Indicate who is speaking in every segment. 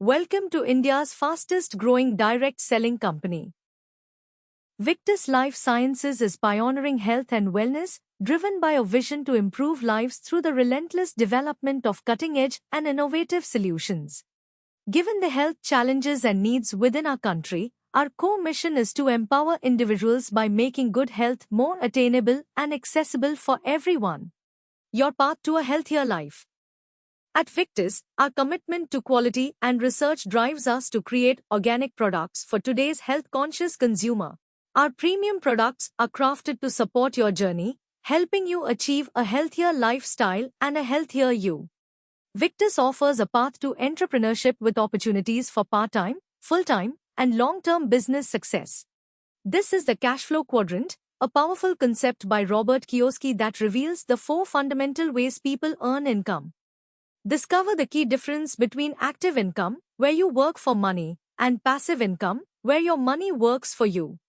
Speaker 1: Welcome to India's fastest growing direct selling company. Victus Life Sciences is pioneering health and wellness, driven by a vision to improve lives through the relentless development of cutting-edge and innovative solutions. Given the health challenges and needs within our country, our core mission is to empower individuals by making good health more attainable and accessible for everyone. Your path to a healthier life. At Victus, our commitment to quality and research drives us to create organic products for today's health-conscious consumer. Our premium products are crafted to support your journey, helping you achieve a healthier lifestyle and a healthier you. Victus offers a path to entrepreneurship with opportunities for part-time, full-time, and long-term business success. This is the cash flow quadrant, a powerful concept by Robert Kiyosaki that reveals the 4 fundamental ways people earn income. Discover the key difference between active income, where you work for money, and passive income, where your money works for you.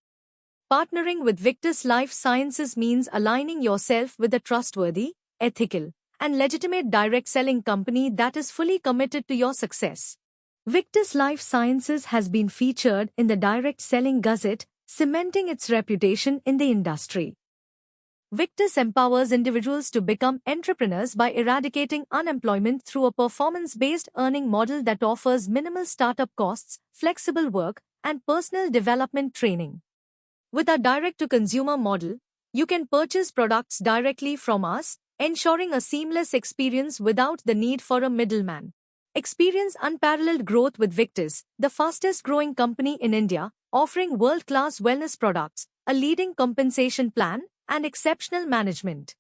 Speaker 1: Partnering with Victus Life Sciences means aligning yourself with a trustworthy, ethical, and legitimate direct selling company that is fully committed to your success. Victus Life Sciences has been featured in the Direct Selling Gazette, cementing its reputation in the industry. Victus empowers individuals to become entrepreneurs by eradicating unemployment through a performance-based earning model that offers minimal startup costs, flexible work, and personal development training. With our direct-to-consumer model, you can purchase products directly from us, ensuring a seamless experience without the need for a middleman. Experience unparalleled growth with Victus, the fastest-growing company in India, offering world-class wellness products, a leading compensation plan, and exceptional management.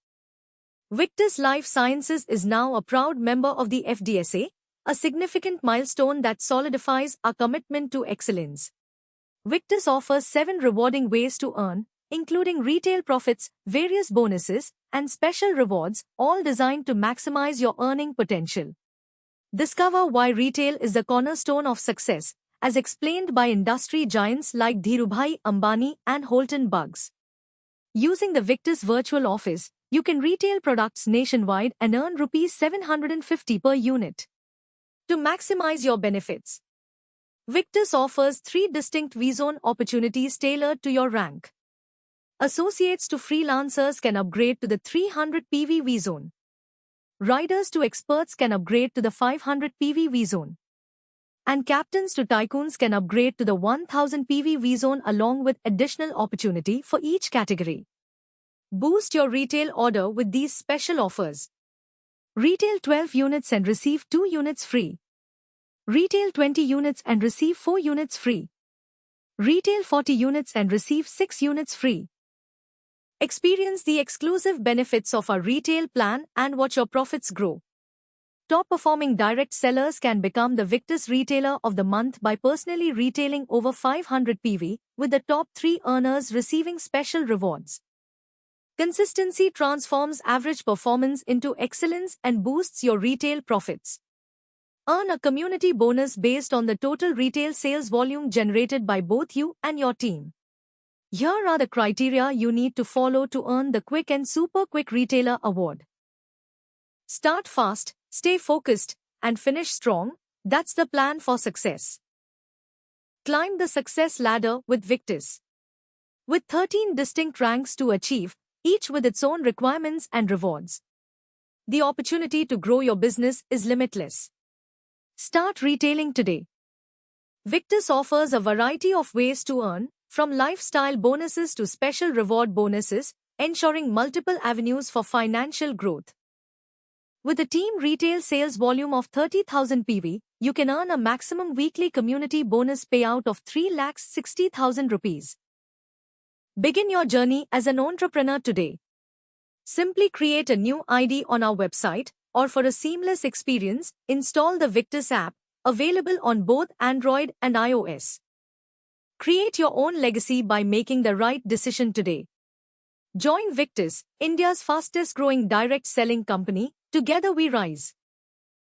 Speaker 1: Victus Life Sciences is now a proud member of the FDSA, a significant milestone that solidifies our commitment to excellence. Victus offers 7 rewarding ways to earn, including retail profits, various bonuses, and special rewards, all designed to maximize your earning potential. Discover why retail is the cornerstone of success, as explained by industry giants like Dhirubhai Ambani and Holton Buggs. Using the Victus Virtual Office, you can retail products nationwide and earn Rs 750 per unit. To maximize your benefits, Victus offers 3 distinct V-Zone opportunities tailored to your rank. Associates to freelancers can upgrade to the 300 PV V-Zone. Riders to experts can upgrade to the 500 PV V-Zone. And captains to tycoons can upgrade to the 1000 PV V-Zone along with additional opportunity for each category. Boost your retail order with these special offers. Retail 12 units and receive 2 units free. Retail 20 units and receive 4 units free. Retail 40 units and receive 6 units free. Experience the exclusive benefits of our retail plan and watch your profits grow. Top-performing direct sellers can become the Victus Retailer of the Month by personally retailing over 500 PV, with the top 3 earners receiving special rewards. Consistency transforms average performance into excellence and boosts your retail profits. Earn a community bonus based on the total retail sales volume generated by both you and your team. Here are the criteria you need to follow to earn the Quick and Super Quick Retailer Award. Start fast, stay focused, and finish strong. That's the plan for success. Climb the success ladder with Victus. With 13 distinct ranks to achieve, each with its own requirements and rewards, the opportunity to grow your business is limitless. Start retailing today. Victus offers a variety of ways to earn, from lifestyle bonuses to special reward bonuses, ensuring multiple avenues for financial growth. With a team retail sales volume of 30,000 PV, you can earn a maximum weekly community bonus payout of 3,60,000 rupees. Begin your journey as an entrepreneur today. Simply create a new ID on our website, or for a seamless experience, install the Victus app, available on both Android and iOS. Create your own legacy by making the right decision today. Join Victus, India's fastest growing direct selling company. Together we rise.